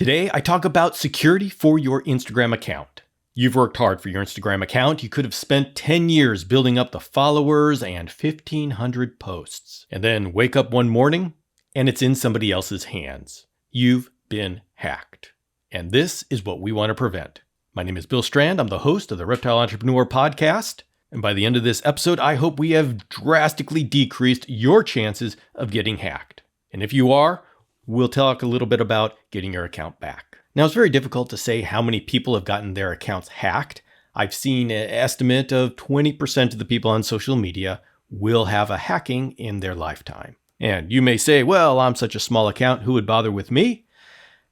Today, I talk about security for your Instagram account. You've worked hard for your Instagram account. You could have spent 10 years building up the followers and 1,500 posts. And then wake up one morning and it's in somebody else's hands. You've been hacked. And this is what we want to prevent. My name is Bill Strand. I'm the host of the Reptile Entrepreneur Podcast. And by the end of this episode, I hope we have drastically decreased your chances of getting hacked. And if you are, we'll talk a little bit about getting your account back. Now, it's very difficult to say how many people have gotten their accounts hacked. I've seen an estimate of 20% of the people on social media will have a hacking in their lifetime. And you may say, well, I'm such a small account, who would bother with me?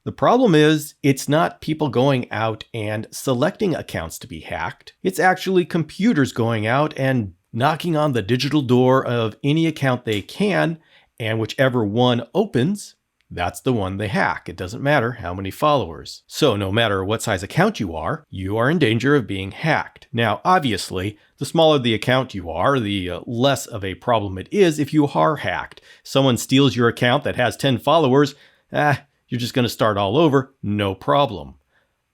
The problem is, it's not people going out and selecting accounts to be hacked. It's actually computers going out and knocking on the digital door of any account they can, and whichever one opens, that's the one they hack. It doesn't matter how many followers. So no matter what size account you are in danger of being hacked. Now, obviously, the smaller the account you are, the less of a problem it is if you are hacked. Someone steals your account that has 10 followers, you're just going to start all over, no problem.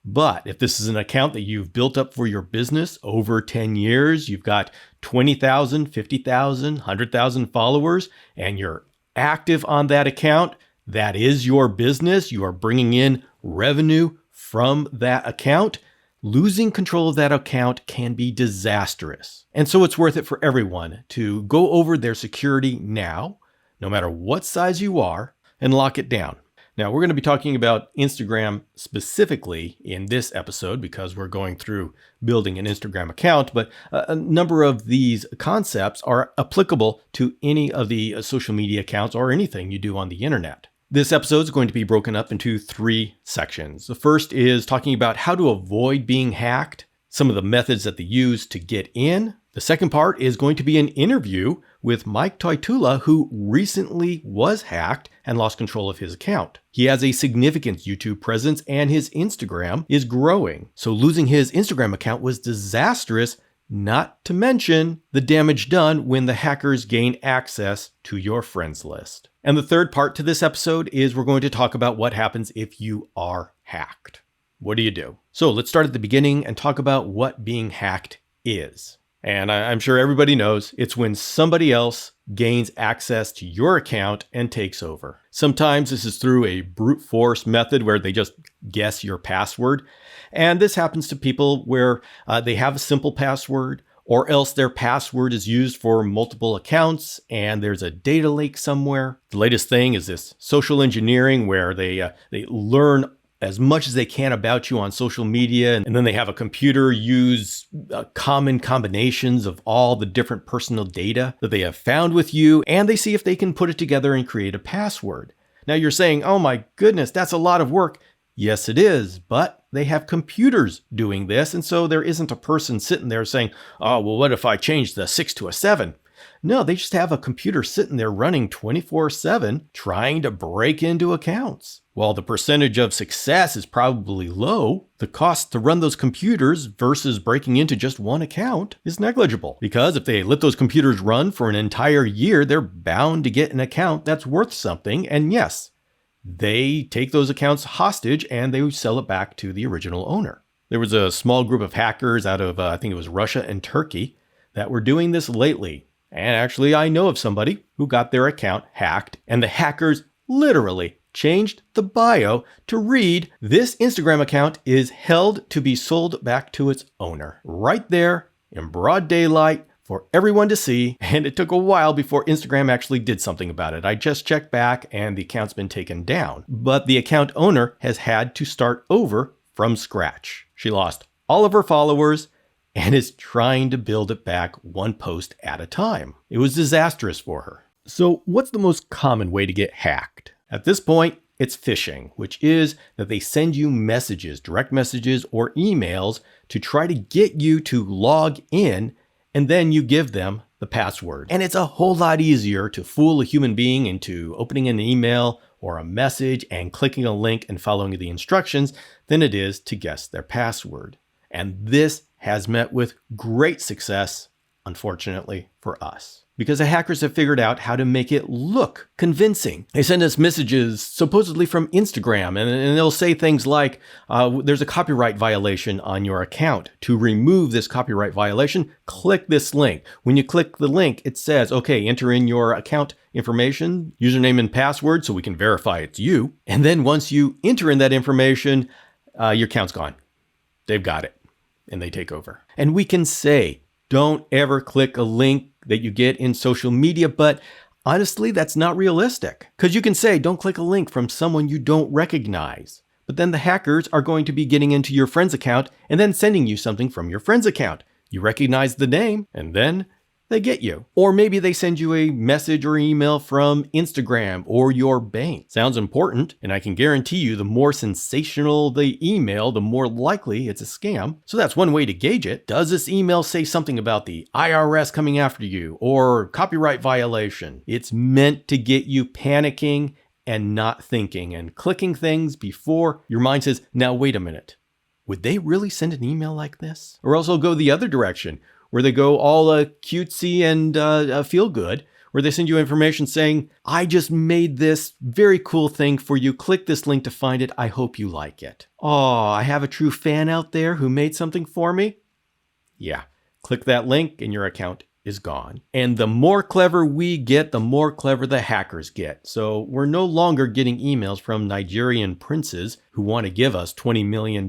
But if this is an account that you've built up for your business over 10 years, you've got 20,000, 50,000, 100,000 followers, and you're active on that account, that is your business. You are bringing in revenue from that account. Losing control of that account can be disastrous. And so it's worth it for everyone to go over their security now, no matter what size you are, and lock it down. Now, we're going to be talking about Instagram specifically in this episode because we're going through building an Instagram account, but a number of these concepts are applicable to any of the social media accounts or anything you do on the internet. This episode is going to be broken up into 3 sections. The first is talking about how to avoid being hacked, some of the methods that they use to get in. The second part is going to be an interview with Mike Toitula, who recently was hacked and lost control of his account. He has a significant YouTube presence and his Instagram is growing. So losing his Instagram account was disastrous, not to mention the damage done when the hackers gain access to your friends list. And the third part to this episode is we're going to talk about what happens if you are hacked. What do you do? So let's start at the beginning and talk about what being hacked is. And I'm sure everybody knows it's when somebody else gains access to your account and takes over. Sometimes this is through a brute force method where they just guess your password. And this happens to people where they have a simple password, or else their password is used for multiple accounts and there's a data lake somewhere. The latest thing is this social engineering where they learn as much as they can about you on social media, and then they have a computer use common combinations of all the different personal data that they have found with you, and they see if they can put it together and create a password. Now you're saying, oh my goodness, that's a lot of work. Yes, it is, but they have computers doing this, and so there isn't a person sitting there saying, oh, well, what if I change the 6 to a 7? No, they just have a computer sitting there running 24/7 trying to break into accounts. While the percentage of success is probably low, the cost to run those computers versus breaking into just one account is negligible. Because if they let those computers run for an entire year, they're bound to get an account that's worth something. And yes, they take those accounts hostage and they sell it back to the original owner. There was a small group of hackers out of, I think it was Russia and Turkey, that were doing this lately. And actually, I know of somebody who got their account hacked, and the hackers literally changed the bio to read, this Instagram account is held to be sold back to its owner. Right there in broad daylight for everyone to see. And it took a while before Instagram actually did something about it. I just checked back and the account's been taken down. But the account owner has had to start over from scratch. She lost all of her followers and is trying to build it back one post at a time. It was disastrous for her. So what's the most common way to get hacked? At this point, it's phishing, which is that they send you messages, direct messages or emails to try to get you to log in, and then you give them the password. And it's a whole lot easier to fool a human being into opening an email or a message and clicking a link and following the instructions than it is to guess their password. And this has met with great success unfortunately for us. Because the hackers have figured out how to make it look convincing. They send us messages supposedly from Instagram, and they'll say things like, there's a copyright violation on your account. To remove this copyright violation, click this link. When you click the link, it says, okay, enter in your account information, username and password, so we can verify it's you. And then once you enter in that information, your account's gone. They've got it, and they take over. And we can say, don't ever click a link that you get in social media, but honestly, that's not realistic. Because you can say, don't click a link from someone you don't recognize. But then the hackers are going to be getting into your friend's account and then sending you something from your friend's account. You recognize the name, and then they get you. Or maybe they send you a message or email from Instagram or your bank. Sounds important, and I can guarantee you the more sensational the email, the more likely it's a scam. So that's one way to gauge it. Does this email say something about the IRS coming after you or copyright violation? It's meant to get you panicking and not thinking and clicking things before your mind says, now wait a minute. Would they really send an email like this? Or else they'll go the other direction, where they go all cutesy and feel good, where they send you information saying, I just made this very cool thing for you. Click this link to find it. I hope you like it. Oh, I have a true fan out there who made something for me. Yeah, click that link and your account is gone. And the more clever we get, the more clever the hackers get. So we're no longer getting emails from Nigerian princes who want to give us $20 million.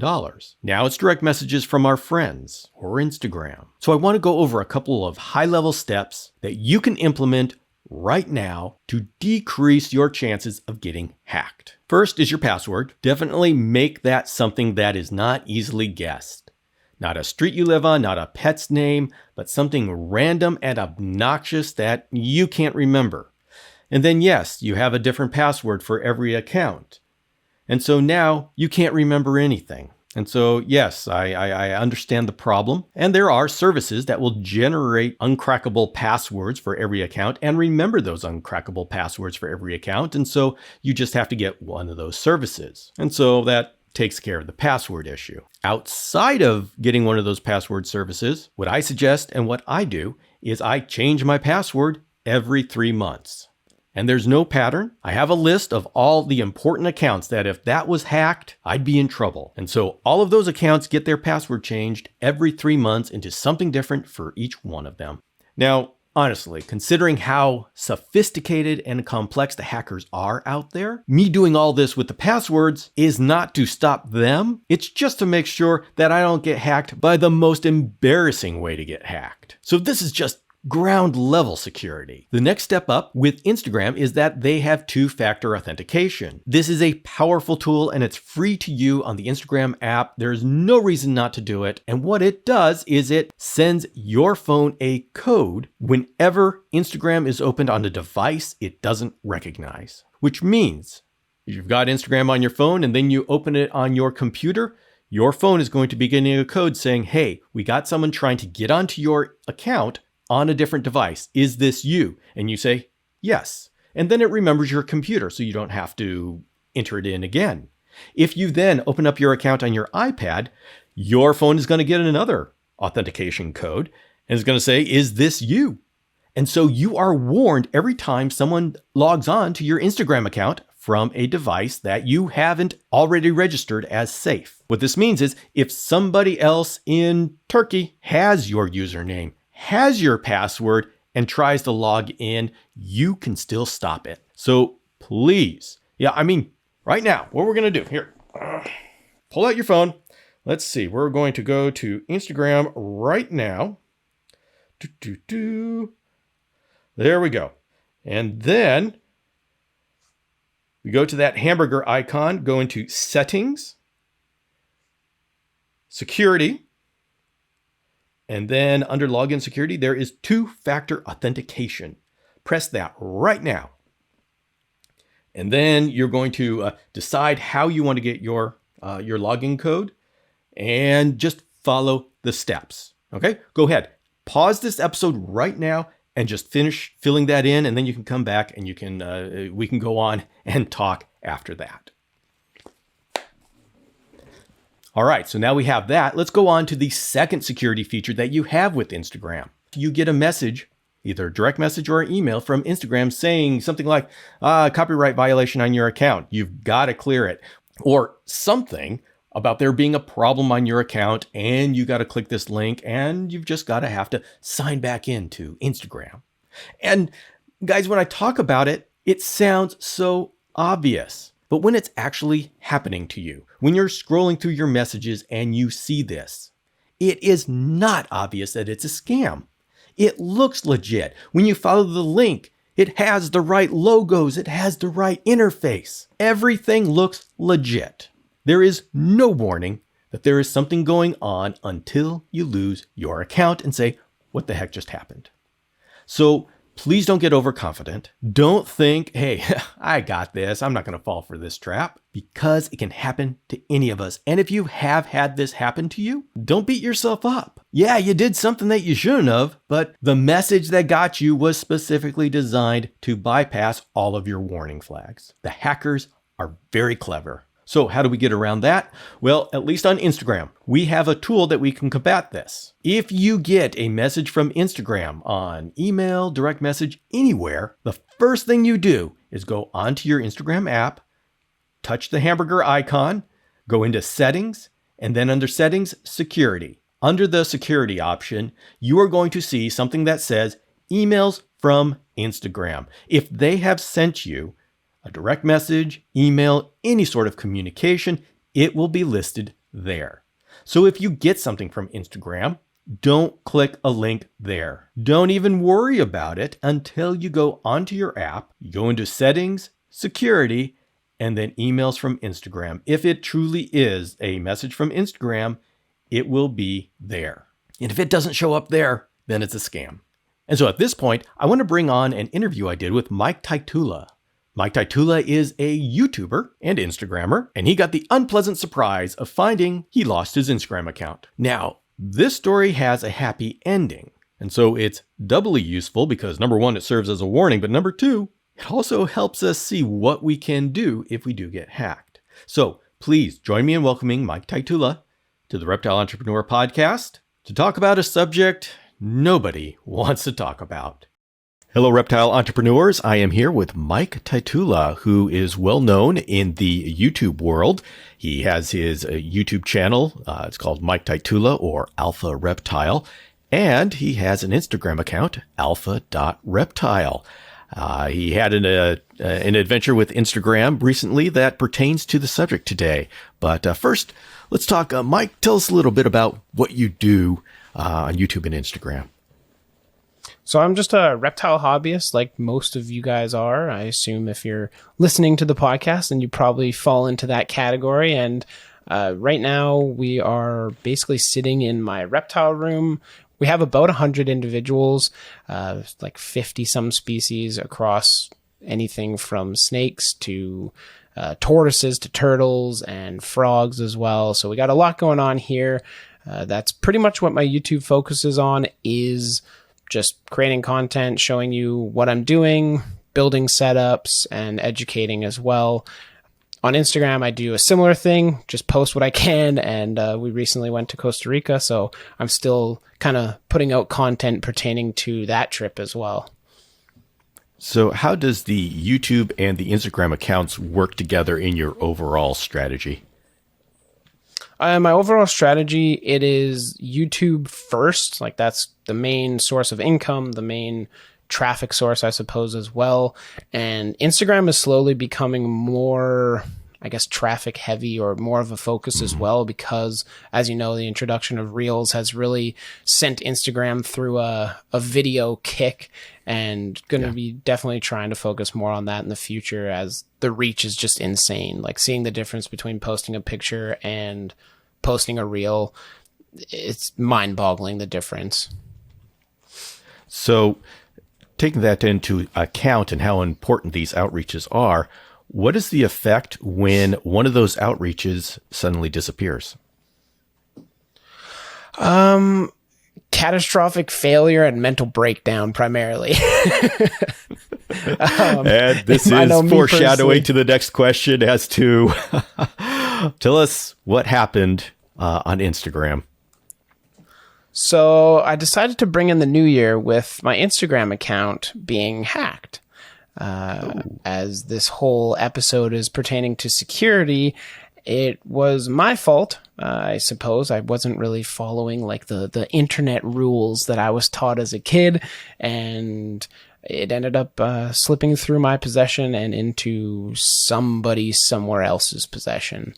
Now it's direct messages from our friends or Instagram. So I want to go over a couple of high-level steps that you can implement right now to decrease your chances of getting hacked. First is your password. Definitely make that something that is not easily guessed. Not a street you live on, not a pet's name, but something random and obnoxious that you can't remember. And then yes, you have a different password for every account. And so now you can't remember anything. And so yes, I understand the problem. And there are services that will generate uncrackable passwords for every account and remember those uncrackable passwords for every account. And so you just have to get one of those services. And so that takes care of the password issue. Outside of getting one of those password services, what I suggest and what I do is I change my password every 3 months. And there's no pattern. I have a list of all the important accounts that if that was hacked, I'd be in trouble. And so all of those accounts get their password changed every 3 months into something different for each one of them. Now, honestly, considering how sophisticated and complex the hackers are out there, me doing all this with the passwords is not to stop them. It's just to make sure that I don't get hacked by the most embarrassing way to get hacked. So this is just ground level security. The next step up with Instagram is that they have two-factor authentication. This is a powerful tool and it's free to you on the Instagram app. There's no reason not to do it. And what it does is it sends your phone a code whenever Instagram is opened on a device it doesn't recognize. Which means if you've got Instagram on your phone and then you open it on your computer, your phone is going to be getting a code saying, hey, we got someone trying to get onto your account on a different device. Is this you? And you say, yes. And then it remembers your computer so you don't have to enter it in again. If you then open up your account on your iPad, your phone is going to get another authentication code and it's going to say, is this you? And so you are warned every time someone logs on to your Instagram account from a device that you haven't already registered as safe. What this means is if somebody else in Turkey has your username, has your password, and tries to log in, you can still stop it. So please, right now, what we're going to do here, pull out your phone. Let's see, we're going to go to Instagram right now. There we go. And then we go to that hamburger icon, go into settings, security, and then under login security, there is two-factor authentication. Press that right now. And then you're going to decide how you want to get your login code and just follow the steps. Okay, go ahead. Pause this episode right now and just finish filling that in. And then you can come back and we can go on and talk after that. All right, so now we have that. Let's go on to the second security feature that you have with Instagram. You get a message, either a direct message or an email from Instagram saying something like, copyright violation on your account. You've got to clear it. Or something about there being a problem on your account and you got to click this link and you've just got to have to sign back into Instagram. And guys, when I talk about it, it sounds so obvious. But when it's actually happening to you, when you're scrolling through your messages and you see this, it is not obvious that it's a scam. It looks legit. When you follow the link, it has the right logos. It has the right interface. Everything looks legit. There is no warning that there is something going on until you lose your account and say, what the heck just happened? So please don't get overconfident. Don't think, hey, I got this. I'm not going to fall for this trap, because it can happen to any of us. And if you have had this happen to you, don't beat yourself up. Yeah, you did something that you shouldn't have, but the message that got you was specifically designed to bypass all of your warning flags. The hackers are very clever. So how do we get around that? Well, at least on Instagram, we have a tool that we can combat this. If you get a message from Instagram on email, direct message, anywhere, the first thing you do is go onto your Instagram app, touch the hamburger icon, go into settings, and then under settings, security. Under the security option, you are going to see something that says emails from Instagram. If they have sent you a direct message, email, any sort of communication, it will be listed there. So if you get something from Instagram, don't click a link there. Don't even worry about it until you go onto your app, you go into settings, security, and then emails from Instagram. If it truly is a message from Instagram, it will be there. And if it doesn't show up there, then it's a scam. And so at this point, I want to bring on an interview I did with Mike Taitula. Mike Taitula is a YouTuber and Instagrammer, and he got the unpleasant surprise of finding he lost his Instagram account. Now, this story has a happy ending, and so it's doubly useful because number one, it serves as a warning, but number two, it also helps us see what we can do if we do get hacked. So please join me in welcoming Mike Taitula to the Reptile Entrepreneur Podcast to talk about a subject nobody wants to talk about. Hello, reptile entrepreneurs. I am here with Mike Taitula, who is well known in the YouTube world. He has his YouTube channel. It's called Mike Taitula or Alpha Reptile. And he has an Instagram account, alpha.reptile. He had an adventure with Instagram recently that pertains to the subject today. But first, let's talk. Mike, tell us a little bit about what you do on YouTube and Instagram. So I'm just a reptile hobbyist like most of you guys are. I assume if you're listening to the podcast, then you probably fall into that category. And right now we are basically sitting in my reptile room. We have about 100 individuals, like 50 some species across anything from snakes to tortoises to turtles and frogs as well. So we got a lot going on here. That's pretty much what my YouTube focuses on, is just creating content, showing you what I'm doing, building setups, and educating as well. On Instagram, I do a similar thing, just post what I can, and we recently went to Costa Rica, so I'm still kind of putting out content pertaining to that trip as well. So how does the YouTube and the Instagram accounts work together in your overall strategy? My overall strategy, it is YouTube first. Like that's the main source of income, the main traffic source, I suppose, as well. And Instagram is slowly becoming more, I guess, traffic heavy or more of a focus as well, because as you know, the introduction of Reels has really sent Instagram through a video kick, and going to be definitely trying to focus more on that in the future, as the reach is just insane. Like seeing the difference between posting a picture and posting a reel, it's mind-boggling, the difference. So taking that into account and how important these outreaches are, what is the effect when one of those outreaches suddenly disappears? Catastrophic failure and mental breakdown primarily. And this is foreshadowing to the next question as to tell us what happened on Instagram. So I decided to bring in the new year with my Instagram account being hacked. As this whole episode is pertaining to security, it was my fault, I suppose. I wasn't really following like the internet rules that I was taught as a kid, and it ended up slipping through my possession and into somebody somewhere else's possession.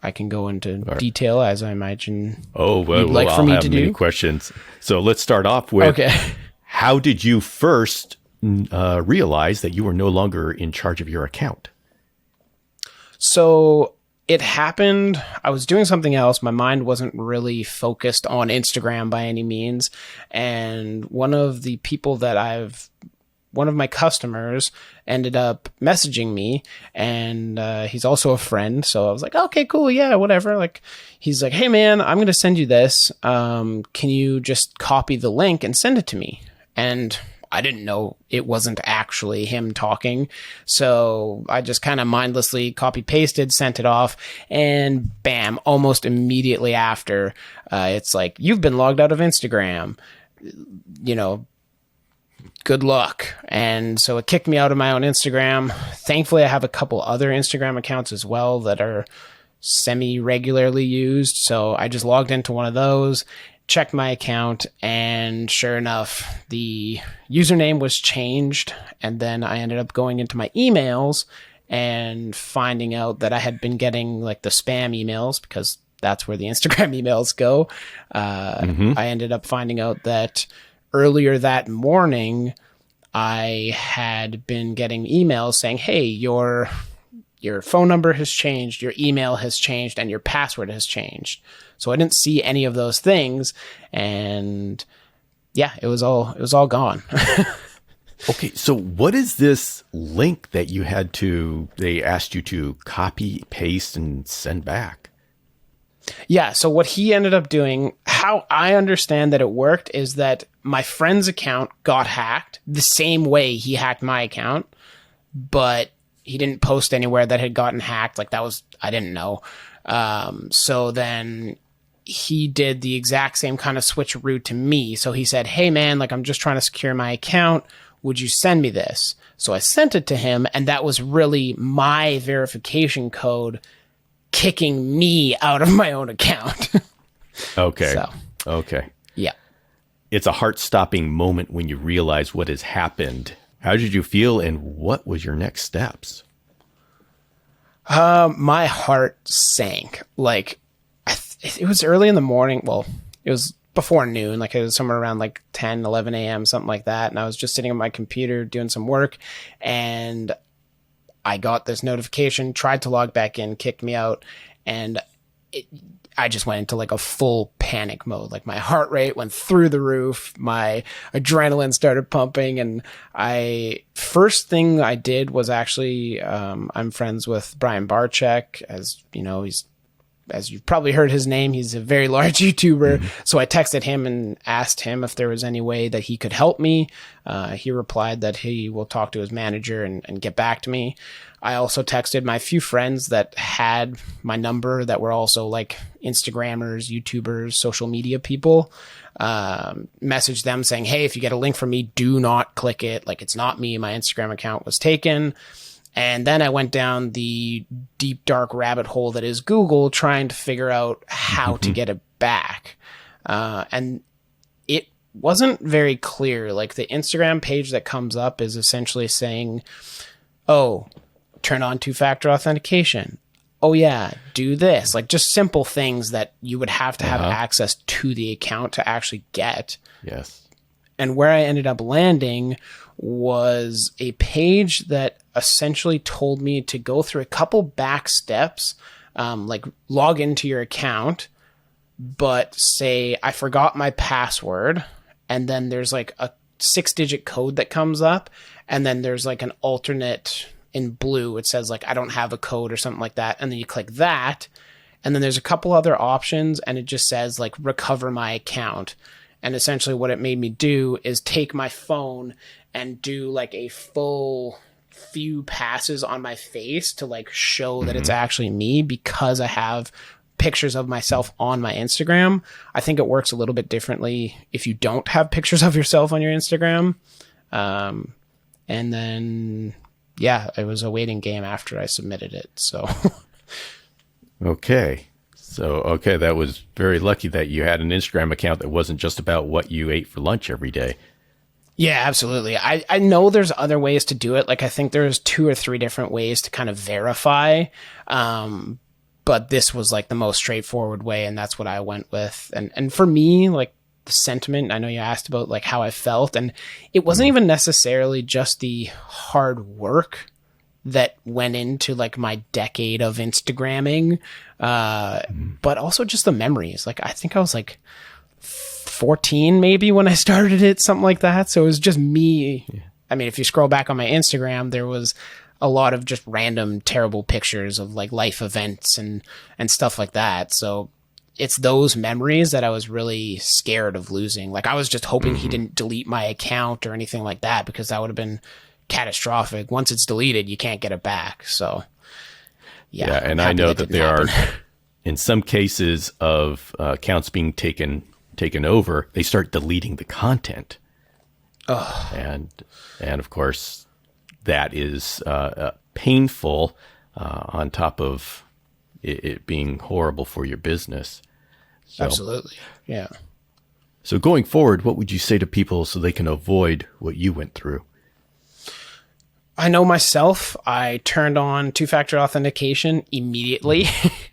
I can go into detail as I imagine. You'd like for I'll me have to many do questions. So let's start off with, how did you first realize that you were no longer in charge of your account? So it happened. I was doing something else. My mind wasn't really focused on Instagram by any means. And one of my customers ended up messaging me, and he's also a friend. So I was like, okay, cool. Yeah, whatever. Like, he's like, hey man, I'm going to send you this. Can you just copy the link and send it to me? And I didn't know it wasn't actually him talking. So I just kind of mindlessly copy pasted, sent it off, and bam, almost immediately after, it's like, you've been logged out of Instagram, good luck. And so it kicked me out of my own Instagram. Thankfully, I have a couple other Instagram accounts as well that are semi-regularly used. So I just logged into one of those, checked my account, and sure enough, the username was changed. And then I ended up going into my emails and finding out that I had been getting like the spam emails, because that's where the Instagram emails go. I ended up finding out that earlier that morning, I had been getting emails saying, hey, your phone number has changed, your email has changed, and your password has changed. So I didn't see any of those things. And yeah, it was all gone. Okay, so what is this link that they asked you to copy, paste, and send back? Yeah, so what he ended up doing, how I understand that it worked, is that my friend's account got hacked the same way he hacked my account, but he didn't post anywhere that had gotten hacked. Like, I didn't know. So then he did the exact same kind of switcheroo to me. So he said, hey man, like, I'm just trying to secure my account. Would you send me this? So I sent it to him, and that was really my verification code kicking me out of my own account. Okay. So, okay. Yeah. It's a heart-stopping moment when you realize what has happened. How did you feel, and what was your next steps? My heart sank. Like, it was early in the morning. Well, it was before noon. Like, it was somewhere around like 10, 11 a.m., something like that. And I was just sitting at my computer doing some work, and I got this notification, tried to log back in, kicked me out, and I just went into like a full panic mode. Like, my heart rate went through the roof, my adrenaline started pumping, and first thing I did was actually, I'm friends with Brian Barczyk, as you know, as you've probably heard his name, he's a very large YouTuber. Mm-hmm. So I texted him and asked him if there was any way that he could help me. He replied that he will talk to his manager and get back to me. I also texted my few friends that had my number that were also like Instagrammers, YouTubers, social media people. Messaged them saying, hey, if you get a link from me, do not click it. Like, it's not me. My Instagram account was taken. And then I went down the deep, dark rabbit hole that is Google, trying to figure out how to get it back. And it wasn't very clear. Like, the Instagram page that comes up is essentially saying, oh, turn on two-factor authentication. Oh, yeah, do this. Like, just simple things that you would have to have access to the account to actually get. Yes. And where I ended up landing was a page that essentially told me to go through a couple back steps, like log into your account, but say I forgot my password, and then there's like a 6-digit code that comes up, and then there's like an alternate in blue. It says like, I don't have a code or something like that. And then you click that, and then there's a couple other options, and it just says like, recover my account. And essentially what it made me do is take my phone and do like a full few passes on my face to like show that it's actually me, because I have pictures of myself on my Instagram. I think it works a little bit differently if you don't have pictures of yourself on your Instagram. And then, yeah, it was a waiting game after I submitted it. So, okay. Okay, that was very lucky that you had an Instagram account that wasn't just about what you ate for lunch every day. Yeah, absolutely. I know there's other ways to do it. Like, I think there's 2 or 3 different ways to kind of verify. But this was like the most straightforward way, and that's what I went with. And for me, like, the sentiment, I know you asked about like how I felt, and it wasn't even necessarily just the hard work that went into like my decade of Instagramming, but also just the memories. Like, I think I was like 14 maybe when I started it, something like that. So it was just me. Yeah. I mean, if you scroll back on my Instagram, there was a lot of just random terrible pictures of like life events and stuff like that. So it's those memories that I was really scared of losing. Like, I was just hoping he didn't delete my account or anything like that, because that would have been catastrophic. Once it's deleted, you can't get it back. So yeah, and I know that there are, in some cases of accounts being taken over, they start deleting the content. And of course that is painful, on top of it being horrible for your business. So, absolutely. Yeah. So going forward, what would you say to people so they can avoid what you went through? I know myself, I turned on 2-factor authentication immediately.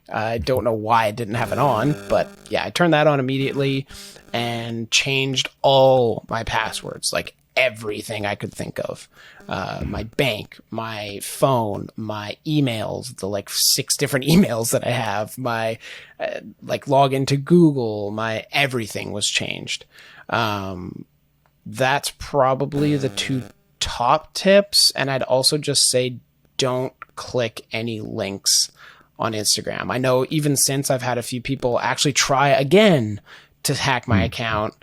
I don't know why I didn't have it on, but yeah, I turned that on immediately and changed all my passwords, like everything I could think of. My bank, my phone, my emails, the like 6 different emails that I have, my like login to Google, my everything was changed. That's probably the 2 top tips. And I'd also just say, don't click any links on Instagram. I know even since I've had a few people actually try again to hack my account,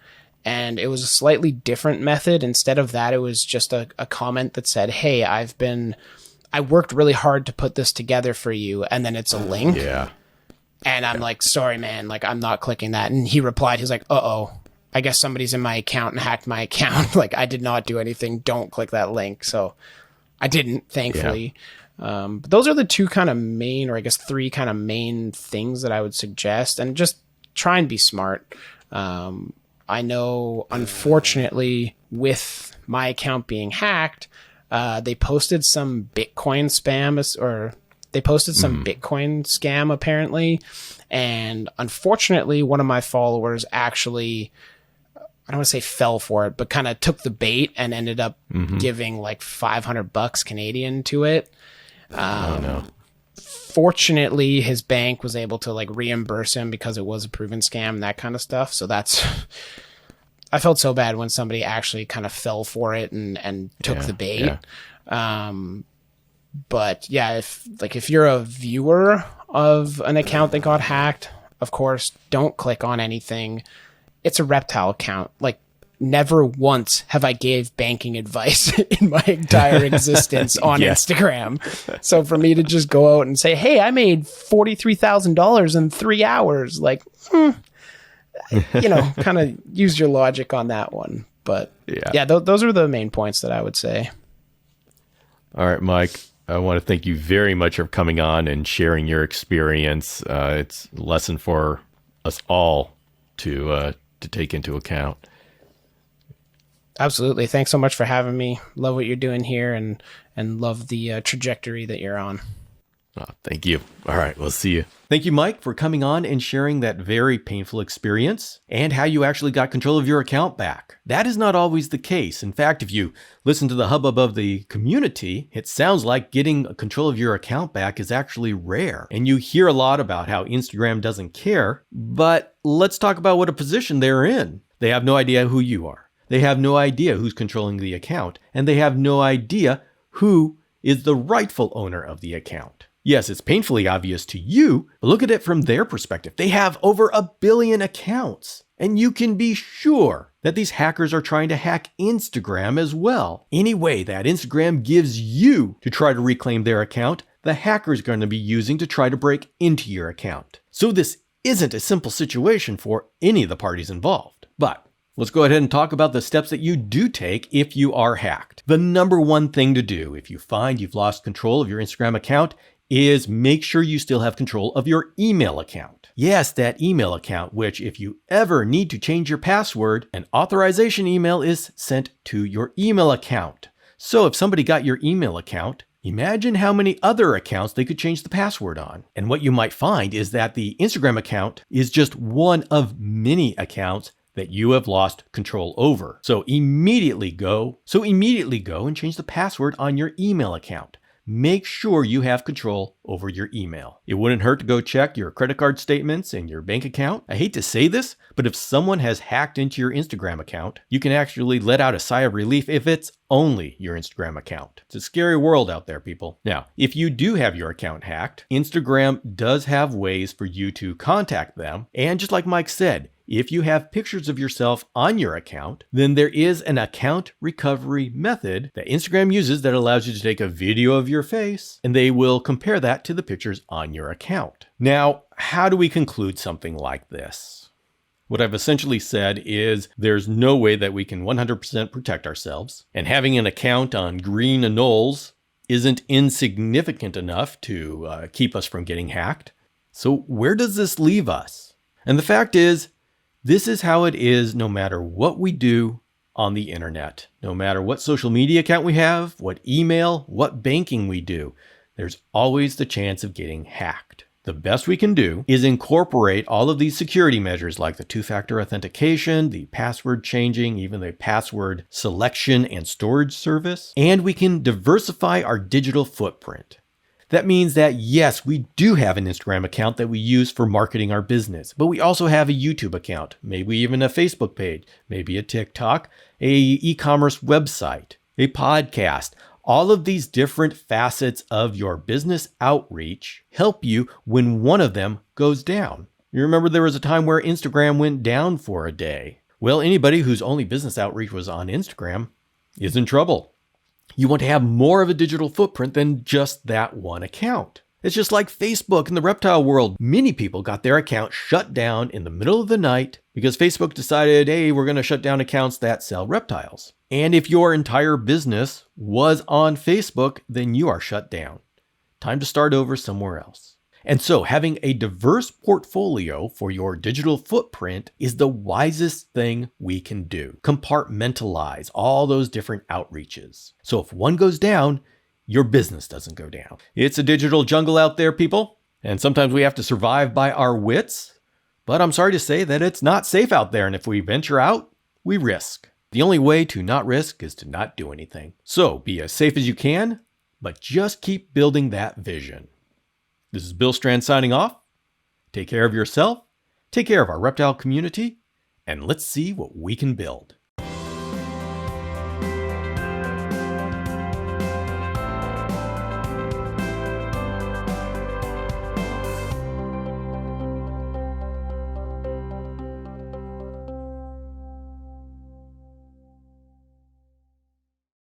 and it was a slightly different method. Instead of that, it was just a comment that said, hey, I worked really hard to put this together for you. And then it's a link. Yeah. And I'm like, sorry, man, like, I'm not clicking that. And he replied, he's like, uh-oh, I guess somebody's in my account and hacked my account. Like, I did not do anything. Don't click that link. So I didn't, thankfully. Yeah. But those are the 2 kind of main, or I guess 3 kind of main things that I would suggest. And just try and be smart. I know, unfortunately, with my account being hacked, they posted some Bitcoin spam, or they posted some Bitcoin scam, apparently. And unfortunately, one of my followers actually, I don't want to say fell for it, but kind of took the bait and ended up giving like $500 Canadian to it. Oh, no. Fortunately, his bank was able to like reimburse him because it was a proven scam and that kind of stuff. So I felt so bad when somebody actually kind of fell for it and took the bait. Yeah. But yeah, if you're a viewer of an account that got hacked, of course, don't click on anything. It's a reptile account. Like, never once have I gave banking advice in my entire existence on Instagram. So for me to just go out and say, hey, I made $43,000 in 3 hours, like, kind of use your logic on that one. But those are the main points that I would say. All right, Mike, I want to thank you very much for coming on and sharing your experience. It's a lesson for us all to take into account. Absolutely. Thanks so much for having me. Love what you're doing here, and love the trajectory that you're on. Oh, thank you. All right, we'll see you. Thank you, Mike, for coming on and sharing that very painful experience and how you actually got control of your account back. That is not always the case. In fact, if you listen to the hubbub of the community, it sounds like getting control of your account back is actually rare. And you hear a lot about how Instagram doesn't care, but let's talk about what a position they're in. They have no idea who you are. They have no idea who's controlling the account, and they have no idea who is the rightful owner of the account. Yes, it's painfully obvious to you, but look at it from their perspective. They have over 1 billion accounts, and you can be sure that these hackers are trying to hack Instagram as well. Any way that Instagram gives you to try to reclaim their account, the hacker is going to be using to try to break into your account. So this isn't a simple situation for any of the parties involved. But let's go ahead and talk about the steps that you do take if you are hacked. The number one thing to do if you find you've lost control of your Instagram account is make sure you still have control of your email account. Yes, that email account, which if you ever need to change your password, an authorization email is sent to your email account. So if somebody got your email account, imagine how many other accounts they could change the password on. And what you might find is that the Instagram account is just one of many accounts that you have lost control over. So immediately go and change the password on your email account. Make sure you have control over your email. It wouldn't hurt to go check your credit card statements and your bank account. I hate to say this, but if someone has hacked into your Instagram account, you can actually let out a sigh of relief if it's only your Instagram account. It's a scary world out there, people. Now, if you do have your account hacked, Instagram does have ways for you to contact them. And just like Mike said, if you have pictures of yourself on your account, then there is an account recovery method that Instagram uses that allows you to take a video of your face and they will compare that to the pictures on your account. Now, how do we conclude something like this? What I've essentially said is there's no way that we can 100% protect ourselves, and having an account on green anoles isn't insignificant enough to keep us from getting hacked. So where does this leave us? And the fact is, this is how it is no matter what we do on the internet. No matter what social media account we have, what email, what banking we do, there's always the chance of getting hacked. The best we can do is incorporate all of these security measures like the two-factor authentication, the password changing, even the password selection and storage service, and we can diversify our digital footprint. That means that yes, we do have an Instagram account that we use for marketing our business, but we also have a YouTube account, maybe even a Facebook page, maybe a TikTok, a e-commerce website, a podcast. All of these different facets of your business outreach help you when one of them goes down. You remember there was a time where Instagram went down for a day. Well, anybody whose only business outreach was on Instagram is in trouble. You want to have more of a digital footprint than just that one account. It's just like Facebook in the reptile world. Many people got their account shut down in the middle of the night because Facebook decided, hey, we're going to shut down accounts that sell reptiles. And if your entire business was on Facebook, then you are shut down. Time to start over somewhere else. And so having a diverse portfolio for your digital footprint is the wisest thing we can do. Compartmentalize all those different outreaches. So if one goes down, your business doesn't go down. It's a digital jungle out there, people. And sometimes we have to survive by our wits. But I'm sorry to say that it's not safe out there. And if we venture out, we risk. The only way to not risk is to not do anything. So be as safe as you can, but just keep building that vision. This is Bill Strand signing off. Take care of yourself, take care of our reptile community, and let's see what we can build.